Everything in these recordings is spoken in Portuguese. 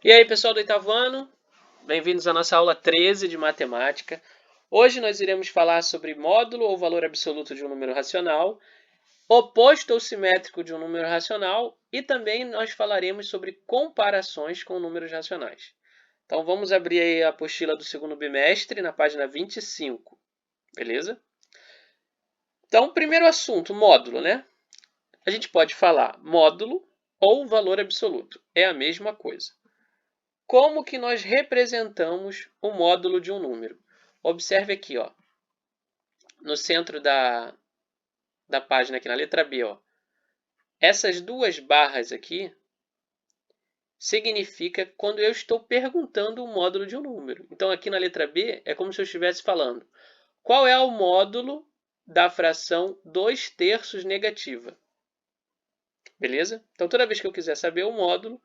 E aí, pessoal do oitavo ano, bem-vindos à nossa aula 13 de matemática. Hoje nós iremos falar sobre módulo ou valor absoluto de um número racional, oposto ou simétrico de um número racional e também nós falaremos sobre comparações com números racionais. Então vamos abrir aí a apostila do segundo bimestre na página 25, beleza? Então, primeiro assunto, módulo, né? A gente pode falar módulo ou valor absoluto, é a mesma coisa. Como que nós representamos o módulo de um número? Observe aqui, ó, no centro da página, aqui na letra B, ó, essas duas barras aqui significa quando eu estou perguntando o módulo de um número. Então, aqui na letra B, é como se eu estivesse falando qual é o módulo da fração 2/3 negativa. Beleza? Então, toda vez que eu quiser saber o módulo,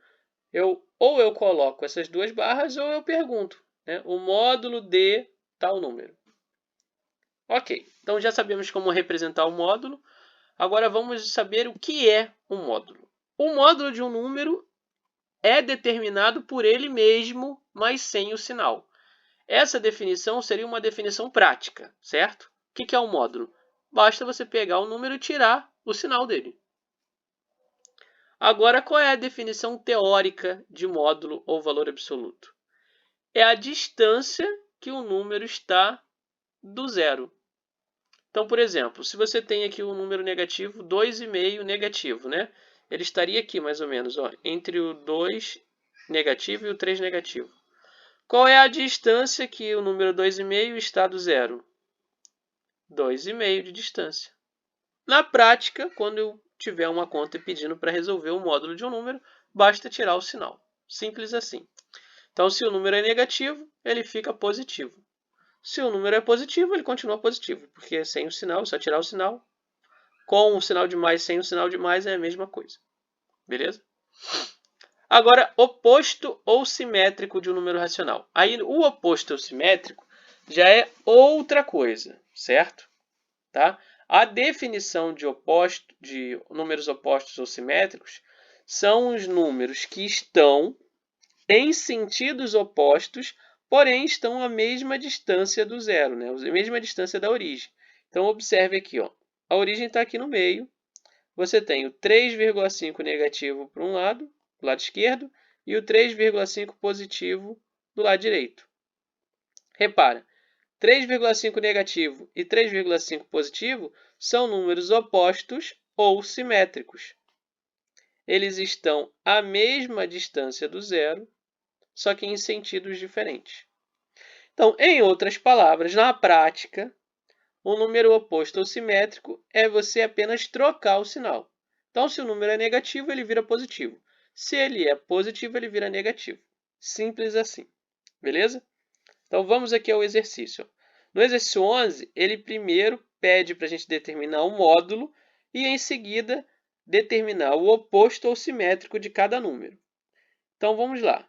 ou eu coloco essas duas barras ou eu pergunto, né, o módulo de tal número. Ok, então já sabemos como representar o módulo. Agora vamos saber o que é um módulo. O módulo de um número é determinado por ele mesmo, mas sem o sinal. Essa definição seria uma definição prática, certo? O que é um módulo? Basta você pegar o número e tirar o sinal dele. Agora, qual é a definição teórica de módulo ou valor absoluto? É a distância que o número está do zero. Então, por exemplo, se você tem aqui um número negativo, 2,5 negativo, né? Ele estaria aqui, mais ou menos, ó, entre o 2 negativo e o 3 negativo. Qual é a distância que o número 2,5 está do zero? 2,5 de distância. Na prática, quando eu tiver uma conta pedindo para resolver o módulo de um número, basta tirar o sinal. Simples assim. Então, se o número é negativo, ele fica positivo. Se o número é positivo, ele continua positivo, porque sem o sinal, é só tirar o sinal. Com o sinal de mais, sem o sinal de mais, é a mesma coisa. Beleza? Agora, oposto ou simétrico de um número racional. Aí, o oposto ou simétrico já é outra coisa, certo? Tá? A definição de números opostos ou simétricos são os números que estão em sentidos opostos, porém estão à mesma distância do zero, né? A mesma distância da origem. Então, observe aqui, ó. A origem está aqui no meio. Você tem o 3,5 negativo para um lado, do lado esquerdo, e o 3,5 positivo do lado direito. Repara, 3,5 negativo e 3,5 positivo são números opostos ou simétricos. Eles estão à mesma distância do zero, só que em sentidos diferentes. Então, em outras palavras, na prática, um número oposto ou simétrico é você apenas trocar o sinal. Então, se o número é negativo, ele vira positivo. Se ele é positivo, ele vira negativo. Simples assim. Beleza? Então, vamos aqui ao exercício. No exercício 11, ele primeiro pede para a gente determinar o módulo e, em seguida, determinar o oposto ou simétrico de cada número. Então, vamos lá.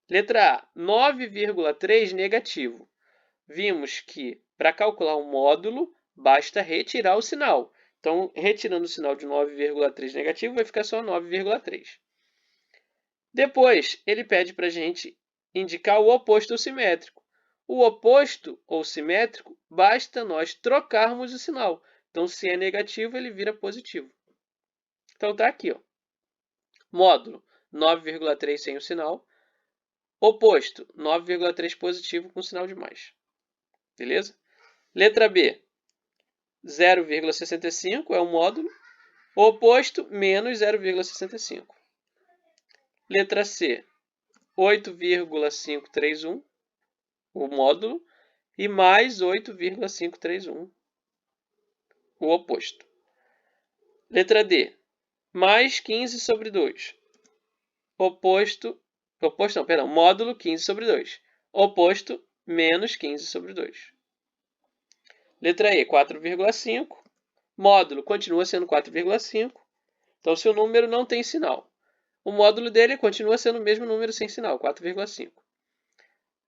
Letra A, 9,3 negativo. Vimos que, para calcular o módulo, basta retirar o sinal. Então, retirando o sinal de 9,3 negativo, vai ficar só 9,3. Depois, ele pede para a gente indicar o oposto ou simétrico. O oposto ou simétrico, basta nós trocarmos o sinal. Então, se é negativo, ele vira positivo. Então, está aqui, ó. Módulo 9,3 sem o sinal. Oposto, 9,3 positivo com sinal de mais. Beleza? Letra B, 0,65 é o módulo. Oposto, menos 0,65. Letra C, 8,531, o módulo, e mais 8,531, o oposto. Letra D, mais 15 sobre 2. Módulo 15 sobre 2. Oposto, menos 15 sobre 2. Letra E, 4,5. Módulo continua sendo 4,5. Então, se o número não tem sinal, o módulo dele continua sendo o mesmo número sem sinal, 4,5.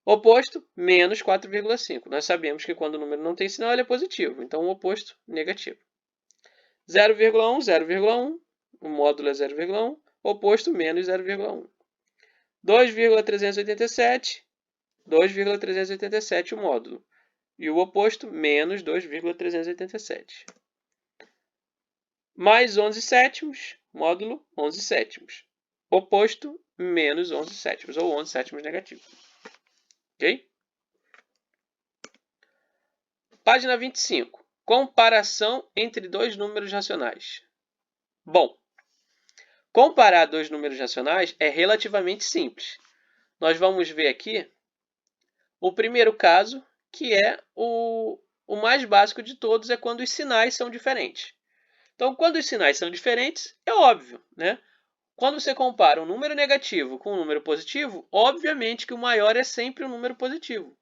Oposto, menos 4,5. Nós sabemos que quando o número não tem sinal, ele é positivo. Então, o oposto, negativo. 0,1, 0,1. O módulo é 0,1. Oposto, menos 0,1. 2,387, 2,387 o módulo. E o oposto, menos 2,387. Mais 11 sétimos, módulo 11 sétimos. Oposto, menos 11 sétimos, ou 11 sétimos negativo. Ok? Página 25. Comparação entre dois números racionais. Bom, comparar dois números racionais é relativamente simples. Nós vamos ver aqui o primeiro caso, que é o mais básico de todos, é quando os sinais são diferentes. Então, quando os sinais são diferentes, é óbvio, né? Quando você compara um número negativo com um número positivo, obviamente que o maior é sempre um número positivo.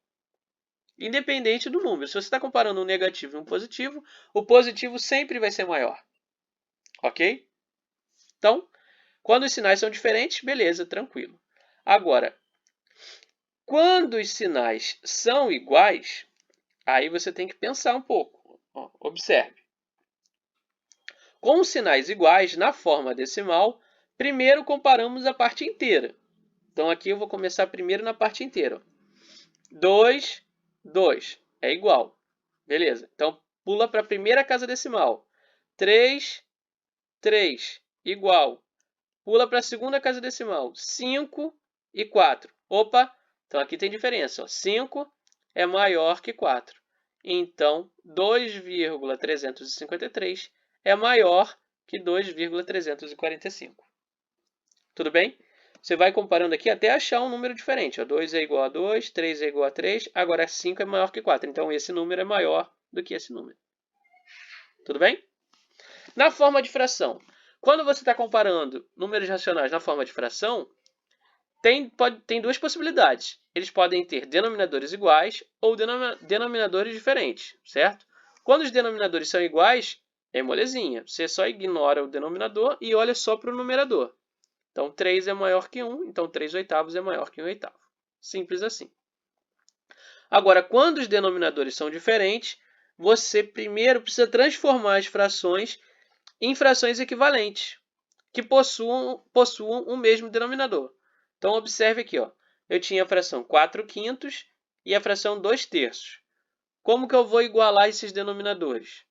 Independente do número. Se você está comparando um negativo e um positivo, o positivo sempre vai ser maior. Ok? Então, quando os sinais são diferentes, beleza, tranquilo. Agora, quando os sinais são iguais, aí você tem que pensar um pouco. Ó, observe. Com os sinais iguais, na forma decimal, primeiro comparamos a parte inteira. Então, aqui eu vou começar primeiro na parte inteira. 2, 2 é igual. Beleza. Então, pula para a primeira casa decimal. 3, 3 igual. Pula para a segunda casa decimal. 5 e 4. Opa! Então, aqui tem diferença. Ó. 5 é maior que 4. Então, 2,353 é maior que 2,345. Tudo bem? Você vai comparando aqui até achar um número diferente. Ó. 2 é igual a 2, 3 é igual a 3, agora 5 é maior que 4. Então, esse número é maior do que esse número. Tudo bem? Na forma de fração. Quando você está comparando números racionais na forma de fração, tem duas possibilidades. Eles podem ter denominadores iguais ou denominadores diferentes, certo? Quando os denominadores são iguais, é molezinha. Você só ignora o denominador e olha só para o numerador. Então, 3 é maior que 1, então 3 oitavos é maior que 1 oitavo. Simples assim. Agora, quando os denominadores são diferentes, você primeiro precisa transformar as frações em frações equivalentes, que possuam o mesmo denominador. Então, observe aqui, ó. Eu tinha a fração 4/5 e a fração 2/3. Como que eu vou igualar esses denominadores?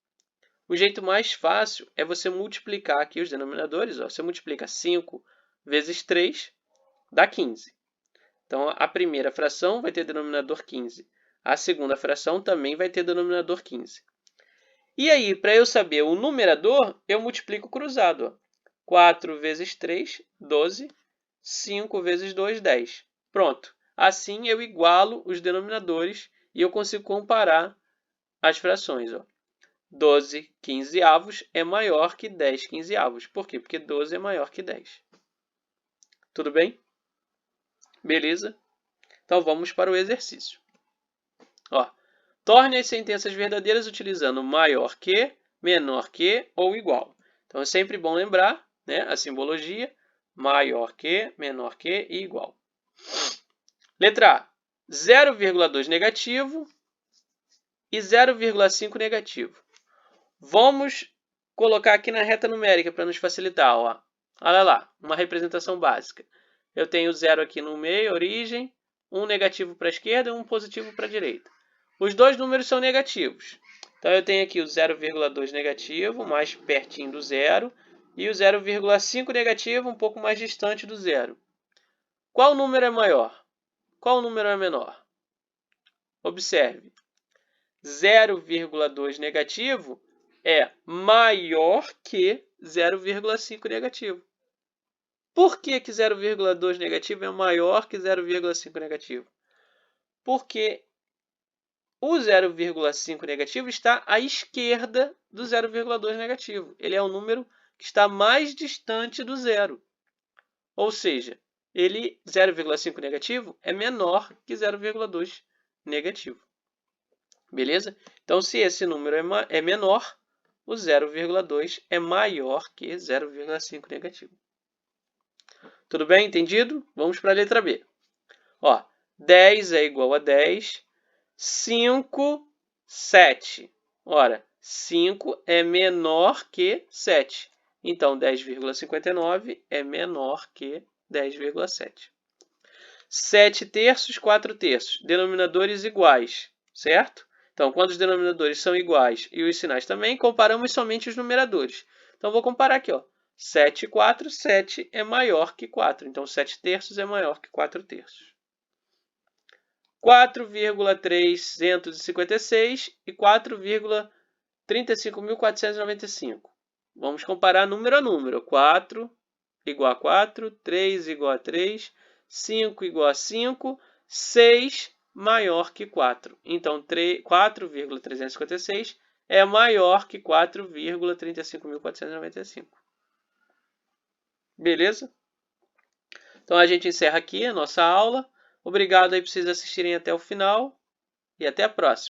O jeito mais fácil é você multiplicar aqui os denominadores. Ó. Você multiplica 5 vezes 3, dá 15. Então, a primeira fração vai ter denominador 15. A segunda fração também vai ter denominador 15. E aí, para eu saber o numerador, eu multiplico cruzado. Ó. 4 vezes 3, 12. 5 vezes 2, 10. Pronto. Assim, eu igualo os denominadores e eu consigo comparar as frações. Ó. 12 quinzeavos é maior que 10 quinzeavos. Por quê? Porque 12 é maior que 10. Tudo bem? Beleza? Então, vamos para o exercício. Ó, torne as sentenças verdadeiras utilizando maior que, menor que ou igual. Então, é sempre bom lembrar, né, a simbologia, maior que, menor que e igual. Letra A, 0,2 negativo e 0,5 negativo. Vamos colocar aqui na reta numérica para nos facilitar. Ó. Olha lá, uma representação básica. Eu tenho 0 aqui no meio, origem, um negativo para a esquerda e um positivo para a direita. Os dois números são negativos. Então, eu tenho aqui o 0,2 negativo, mais pertinho do zero, e o 0,5 negativo, um pouco mais distante do zero. Qual número é maior? Qual número é menor? Observe. 0,2 negativo é maior que 0,5 negativo. Por que 0,2 negativo é maior que 0,5 negativo? Porque o 0,5 negativo está à esquerda do 0,2 negativo. Ele é o número que está mais distante do zero. Ou seja, 0,5 negativo é menor que 0,2 negativo. Beleza? Então, se esse número é menor, o 0,2 é maior que 0,5 negativo. Tudo bem? Entendido? Vamos para a letra B. Ó, 10 é igual a 10. 5, 7. Ora, 5 é menor que 7. Então, 10,59 é menor que 10,7. 7 terços, 4 terços. Denominadores iguais, certo? Então, quando os denominadores são iguais e os sinais também, comparamos somente os numeradores. Então, vou comparar aqui, ó. 7 e 4, 7 é maior que 4. Então, 7 terços é maior que 4 terços. 4,356 e 4,35.495. Vamos comparar número a número. 4 igual a 4, 3 igual a 3, 5 igual a 5, 6 maior que 4. Então, 4,356 é maior que 4,35.495. Beleza? Então, a gente encerra aqui a nossa aula. Obrigado aí por vocês assistirem até o final e até a próxima.